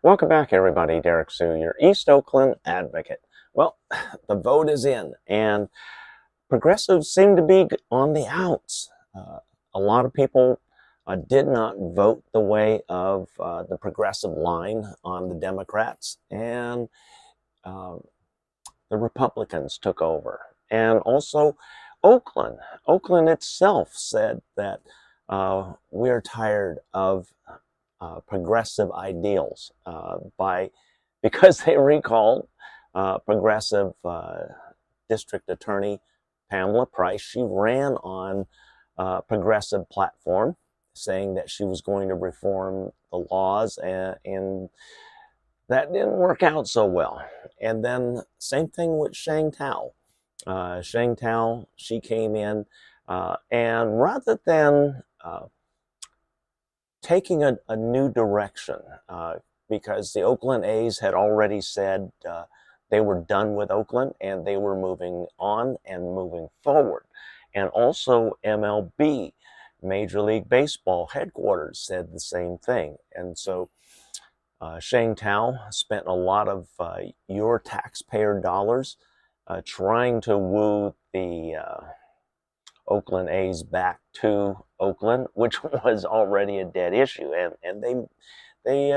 Welcome back, everybody. Derrick Sue, your East Oakland advocate. Well, the vote is in, and progressives seem to be on the outs. A lot of people did not vote the way of the progressive line on the Democrats, and uh, the Republicans took over. And also, Oakland. Oakland itself said that we're tired of progressive ideals because they recalled progressive district attorney Pamela Price. She ran on a progressive platform saying that she was going to reform the laws, and that didn't work out so well. And then same thing with Shang Tao. Shang Tao, she came in, and rather than taking a new direction, because the Oakland A's had already said they were done with Oakland and they were moving on and moving forward. And also MLB, Major League Baseball headquarters, said the same thing. And so Shang Tao spent a lot of your taxpayer dollars trying to woo the Oakland A's back to Oakland, which was already a dead issue, and they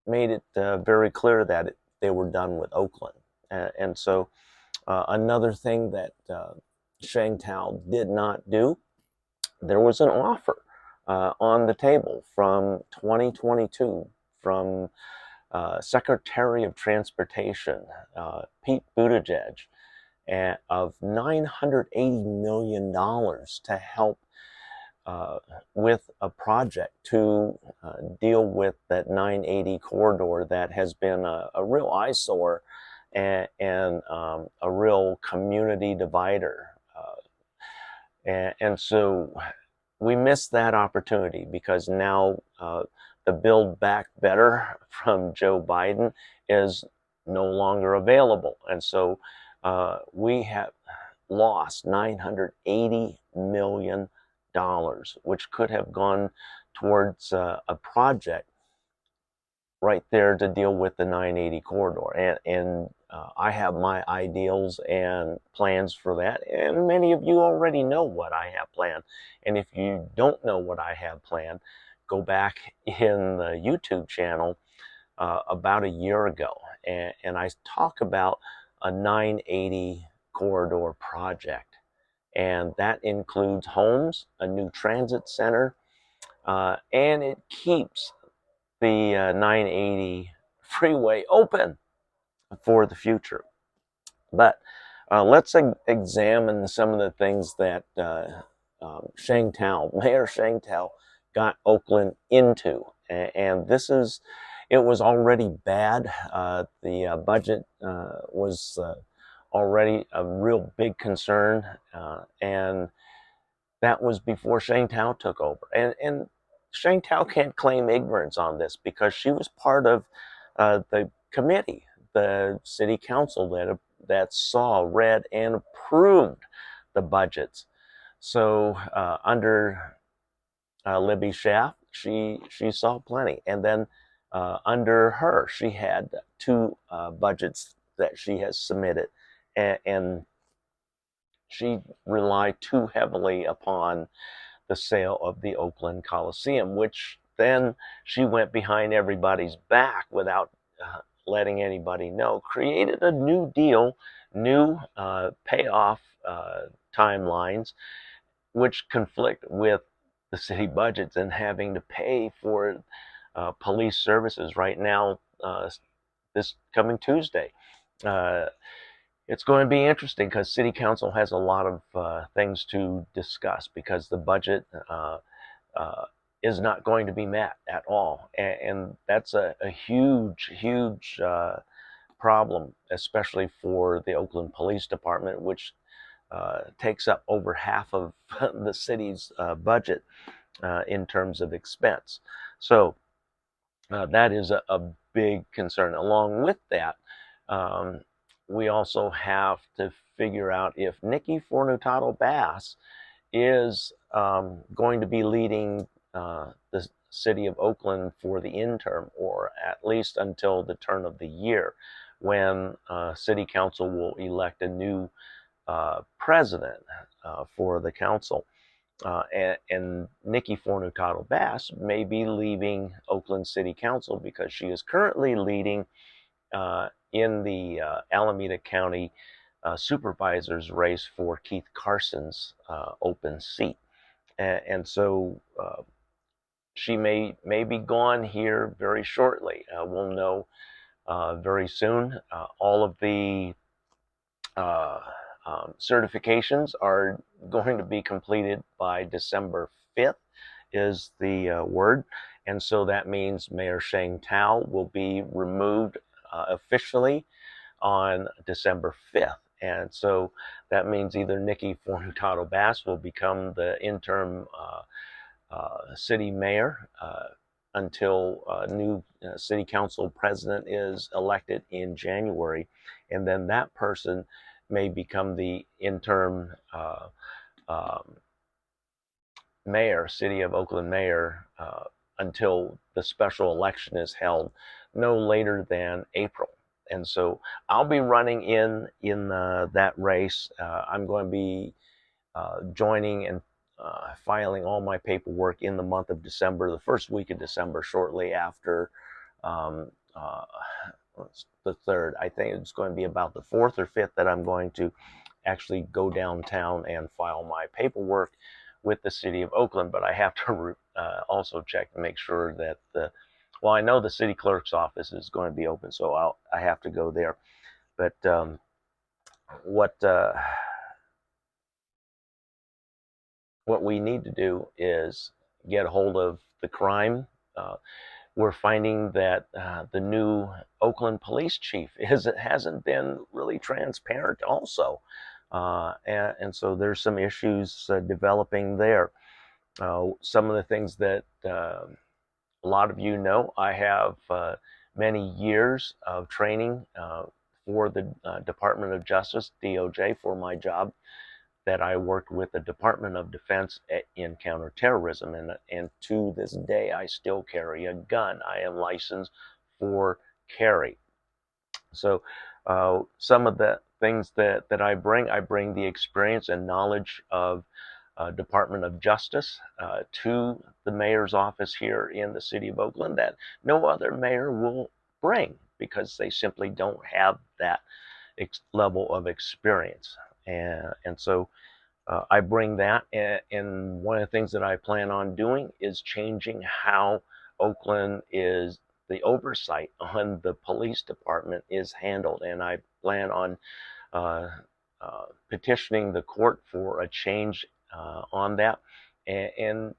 made it very clear that they were done with Oakland, and so another thing that Shang Tao did not do, there was an offer on the table from 2022 from Secretary of Transportation Pete Buttigieg of $980 million to help with a project to deal with that 980 corridor that has been a real eyesore and a real community divider. And so we missed that opportunity because now the Build Back Better from Joe Biden is no longer available. And so we have lost $980 million, which could have gone towards a project right there to deal with the 980 corridor. And I have my ideals and plans for that. And many of you already know what I have planned. And if you don't know what I have planned, go back in the YouTube channel about a year ago. And I talk about a 980 corridor project. And that includes homes, a new transit center, and it keeps the 980 freeway open for the future. But let's examine some of the things that Mayor Shang Tao got Oakland into. And it was already bad. The budget was already a real big concern. And that was before Shang Tao took over. And Shang Tao can't claim ignorance on this because she was part of the committee, the city council that saw, read, and approved the budgets. So under Libby Schaaf, she saw plenty. And then under her, she had two budgets that she has submitted. And she relied too heavily upon the sale of the Oakland Coliseum, which then she went behind everybody's back without letting anybody know, created a new deal, new payoff timelines, which conflict with the city budgets and having to pay for police services right now this coming Tuesday. It's going to be interesting because City Council has a lot of things to discuss because the budget uh, is not going to be met at all. And that's a huge, huge problem, especially for the Oakland Police Department, which takes up over half of the city's budget in terms of expense. So that is a big concern. Along with that, we also have to figure out if Nikki Fornutato Bass is going to be leading the City of Oakland for the interim, or at least until the turn of the year, when City Council will elect a new president for the council. And Nikki Fornutato Bass may be leaving Oakland City Council because she is currently leading in the Alameda County supervisor's race for Keith Carson's open seat. And so she may be gone here very shortly. We'll know very soon. All of the certifications are going to be completed by December 5th is the word. And so that means Mayor Sheng Tao will be removed officially on December 5th. And so that means either Nikki Fornutato Bass will become the interim city mayor until a new city council president is elected in January. And then that person may become the interim mayor, City of Oakland mayor, until the special election is held no later than April. And so I'll be running in that race. I'm going to be joining and filing all my paperwork in the month of December, the first week of December, shortly after the 3rd. I think it's going to be about the 4th or 5th that I'm going to actually go downtown and file my paperwork with the City of Oakland. But I have to also check and make sure that well, I know the city clerk's office is going to be open, so I have to go there. But what we need to do is get a hold of the crime. We're finding that the new Oakland police chief hasn't been really transparent also. And so there's some issues developing there. Some of the things that a lot of you know, I have many years of training for the Department of Justice, DOJ, for my job, that I worked with the Department of Defense in counterterrorism. And to this day, I still carry a gun. I am licensed for carry. So some of the things that I bring the experience and knowledge of Department of Justice to the mayor's office here in the City of Oakland that no other mayor will bring, because they simply don't have that level of experience. And so I bring that, and one of the things that I plan on doing is changing how Oakland is, the oversight on the police department is handled. And I plan on petitioning the court for a change on that. And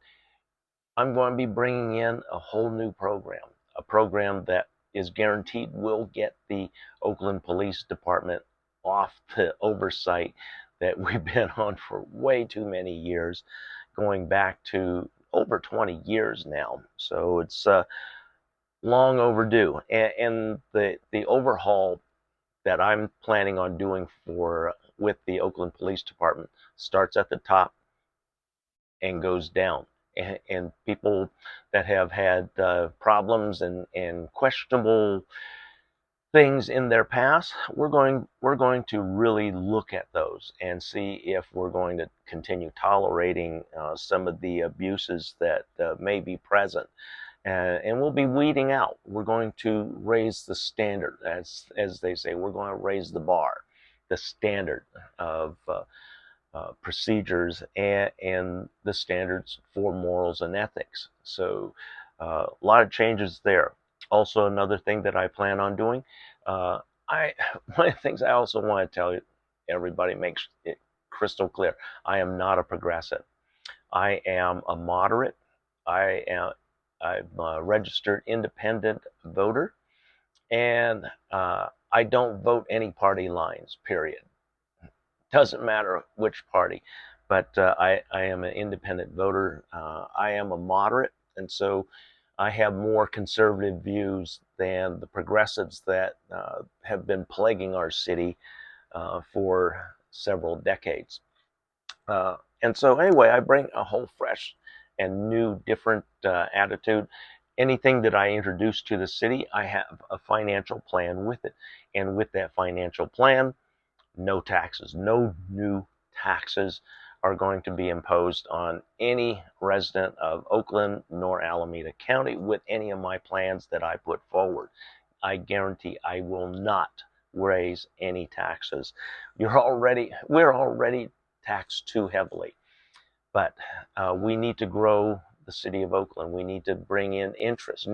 I'm going to be bringing in a whole new program, a program that is guaranteed will get the Oakland Police Department off the oversight that we've been on for way too many years, going back to over 20 years now. So it's long overdue. And the overhaul that I'm planning on doing with the Oakland Police Department starts at the top and goes down. And people that have had problems and questionable things in their past, we're going to really look at those and see if we're going to continue tolerating some of the abuses that may be present. And we'll be weeding out. We're going to raise the standard, as they say. We're going to raise the bar, the standard of procedures and the standards for morals and ethics. So a lot of changes there. Also, another thing that I plan on doing, one of the things I also want to tell everybody, makes it crystal clear: I am not a progressive. I am a moderate. I'm a registered independent voter, and I don't vote any party lines, period. Doesn't matter which party, but I am an independent voter. I am a moderate, and so I have more conservative views than the progressives that have been plaguing our city for several decades. And so anyway, I bring a whole fresh and new, different attitude. Anything that I introduce to the city, I have a financial plan with it. And with that financial plan, no taxes, no new taxes are going to be imposed on any resident of Oakland nor Alameda County with any of my plans that I put forward. I guarantee I will not raise any taxes. We're already taxed too heavily, but we need to grow the city of Oakland. We need to bring in interest.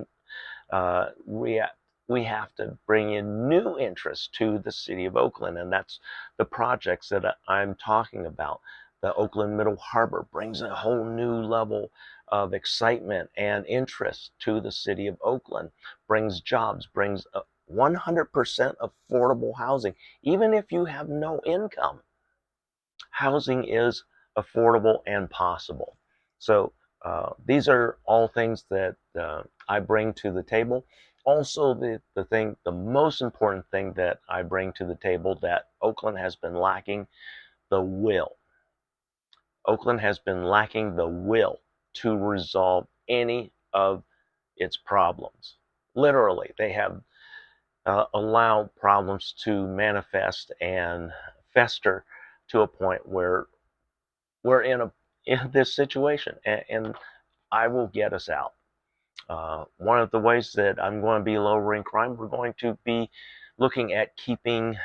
Uh, we we have to bring in new interest to the city of Oakland, and that's the projects that I'm talking about. The Oakland Middle Harbor brings a whole new level of excitement and interest to the city of Oakland, brings jobs, brings 100% affordable housing. Even if you have no income, housing is affordable and possible. So these are all things that I bring to the table. Also, the most important thing that I bring to the table that Oakland has been lacking, the will. Oakland has been lacking the will to resolve any of its problems. Literally, they have allowed problems to manifest and fester to a point where we're in this situation, and I will get us out. One of the ways that I'm going to be lowering crime, we're going to be looking at keeping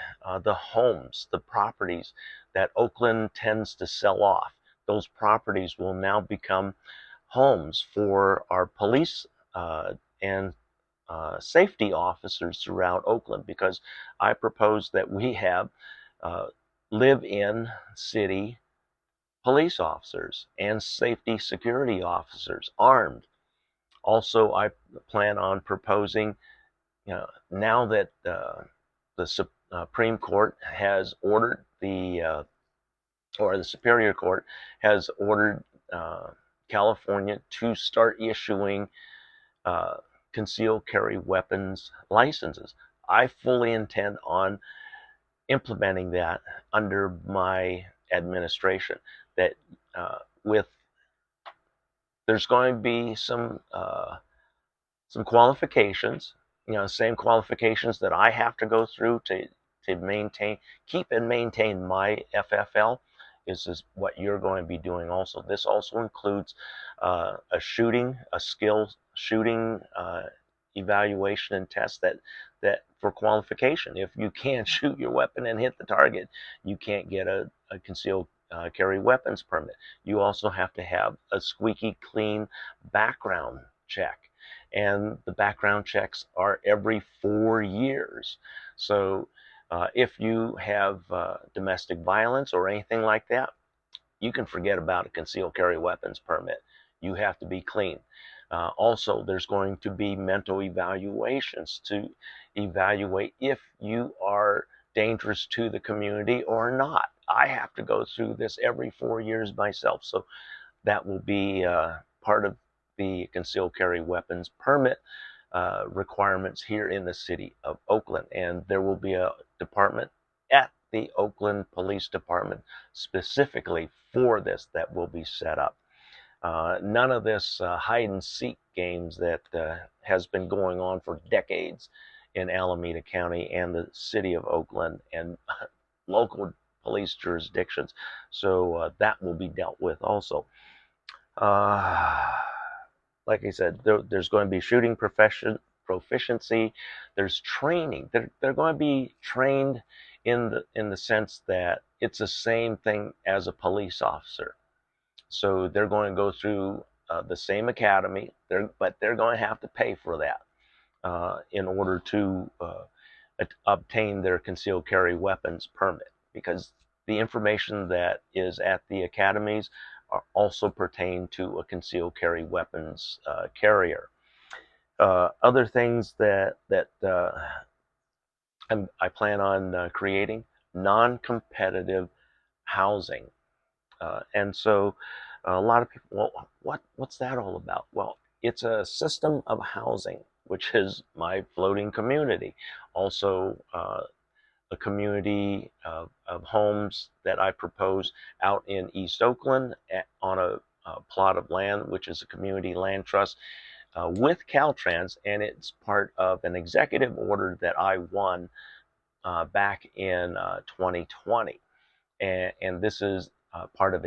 the homes, the properties that Oakland tends to sell off. Those properties will now become homes for our police and safety officers throughout Oakland, because I propose that we have live-in city police officers and safety security officers armed. Also, I plan on proposing, now that the Supreme Court has ordered or the Superior Court has ordered California to start issuing uh, concealed carry weapons licenses. I fully intend on implementing that under my administration. That with there's going to be some qualifications, same qualifications that I have to go through to keep and maintain my FFL. Is what you're going to be doing also. This also includes a skill shooting evaluation and test that for qualification. If you can't shoot your weapon and hit the target, you can't get a concealed carry weapons permit. You also have to have a squeaky clean background check, and the background checks are every 4 years. So if you have domestic violence or anything like that, you can forget about a concealed carry weapons permit. You have to be clean. Also, there's going to be mental evaluations to evaluate if you are dangerous to the community or not. I have to go through this every 4 years myself, so that will be part of the concealed carry weapons permit requirements here in the city of Oakland. And there will be a department at the Oakland Police Department specifically for this that will be set up. None of this hide and seek games that has been going on for decades in Alameda County and the city of Oakland and local police jurisdictions. So that will be dealt with also. Like I said, there's going to be shooting proficiency. There's training. They're going to be trained in the sense that it's the same thing as a police officer. So they're going to go through the same academy, but they're going to have to pay for that in order to obtain their concealed carry weapons permit, because the information that is at the academies also pertain to a concealed carry weapons carrier. Other things that I plan on creating: non-competitive housing. And so a lot of people, well, what's that all about? Well, it's a system of housing, which is my floating community. Also, a community of homes that I propose out in East Oakland on plot of land, which is a community land trust with Caltrans, and it's part of an executive order that I won back in 2020. And this is part of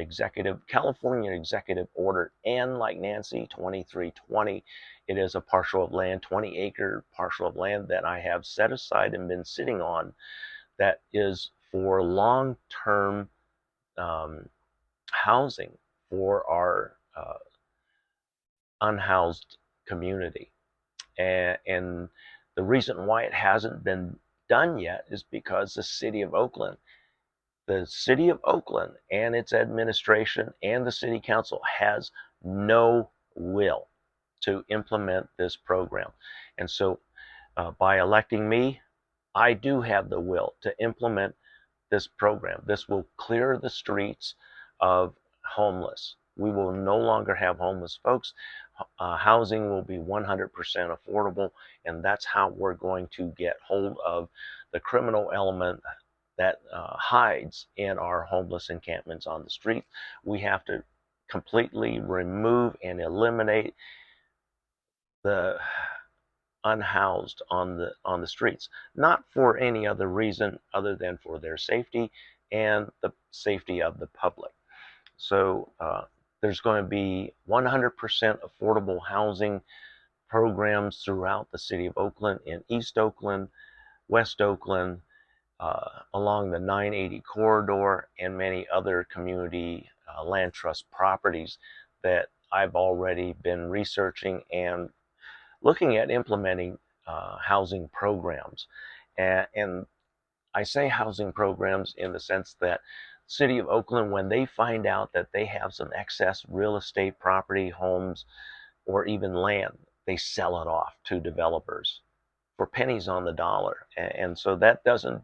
California Executive Order N, like Nancy, 2320. It is a parcel of land, 20-acre parcel of land that I have set aside and been sitting on that is for long-term housing for our unhoused community. And the reason why it hasn't been done yet is because the City of Oakland and its administration and the City Council has no will to implement this program. And so by electing me, I do have the will to implement this program. This will clear the streets of homeless. We will no longer have homeless folks. Housing will be 100% affordable, and that's how we're going to get hold of the criminal element that hides in our homeless encampments on the street. We have to completely remove and eliminate the unhoused on the streets, not for any other reason other than for their safety and the safety of the public. So there's going to be 100% affordable housing programs throughout the City of Oakland, in East Oakland, West Oakland, along the 980 corridor, and many other community land trust properties that I've already been researching and looking at implementing housing programs. And I say housing programs in the sense that City of Oakland, when they find out that they have some excess real estate property, homes, or even land, they sell it off to developers for pennies on the dollar. And so that doesn't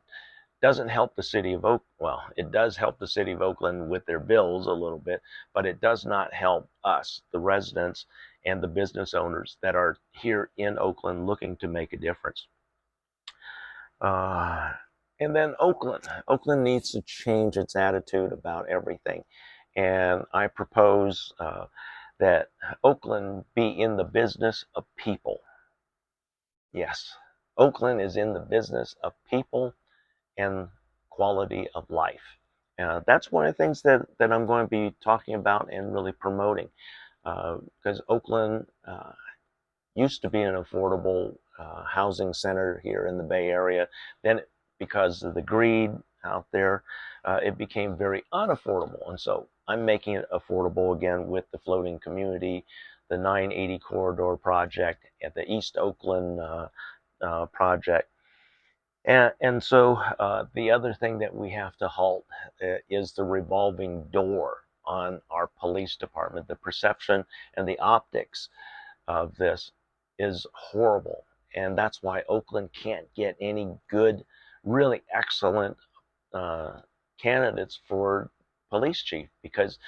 help the City of Oakland. Well, it does help the City of Oakland with their bills a little bit, but it does not help us, the residents and the business owners that are here in Oakland looking to make a difference. And then Oakland needs to change its attitude about everything. And I propose that Oakland be in the business of people. Yes, Oakland is in the business of people and quality of life. That's one of the things that I'm going to be talking about and really promoting, because Oakland used to be an affordable housing center here in the Bay Area. Then, because of the greed out there, it became very unaffordable. And so I'm making it affordable again with the floating community, the 980 corridor project, and the East Oakland project. And so the other thing that we have to halt is the revolving door on our police department. The perception and the optics of this is horrible. And that's why Oakland can't get any good, really excellent candidates for police chief because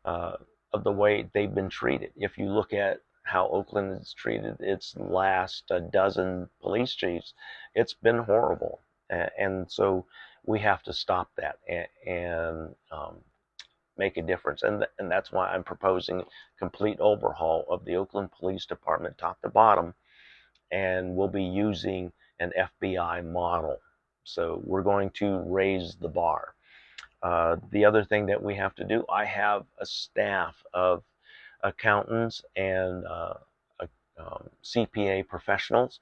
of the way they've been treated. If you look at how Oakland has treated its last dozen police chiefs, it's been horrible. And so we have to stop that and make a difference. And that's why I'm proposing complete overhaul of the Oakland Police Department top to bottom, and we'll be using an FBI model. So we're going to raise the bar. The other thing that we have to do, I have a staff of accountants and CPA professionals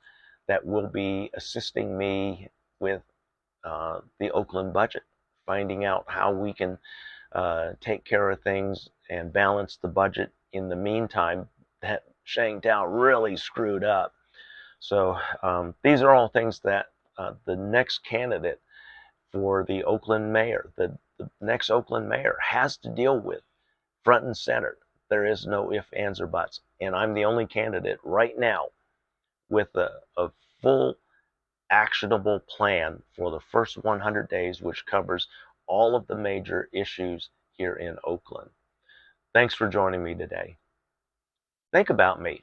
that will be assisting me with the Oakland budget, finding out how we can take care of things and balance the budget in the meantime that Shang Tao really screwed up. So these are all things that the next candidate for the Oakland mayor, the next Oakland mayor has to deal with front and center. There is no ifs, ands, or buts. And I'm the only candidate right now with a full actionable plan for the first 100 days, which covers all of the major issues here in Oakland. Thanks for joining me today. Think about me.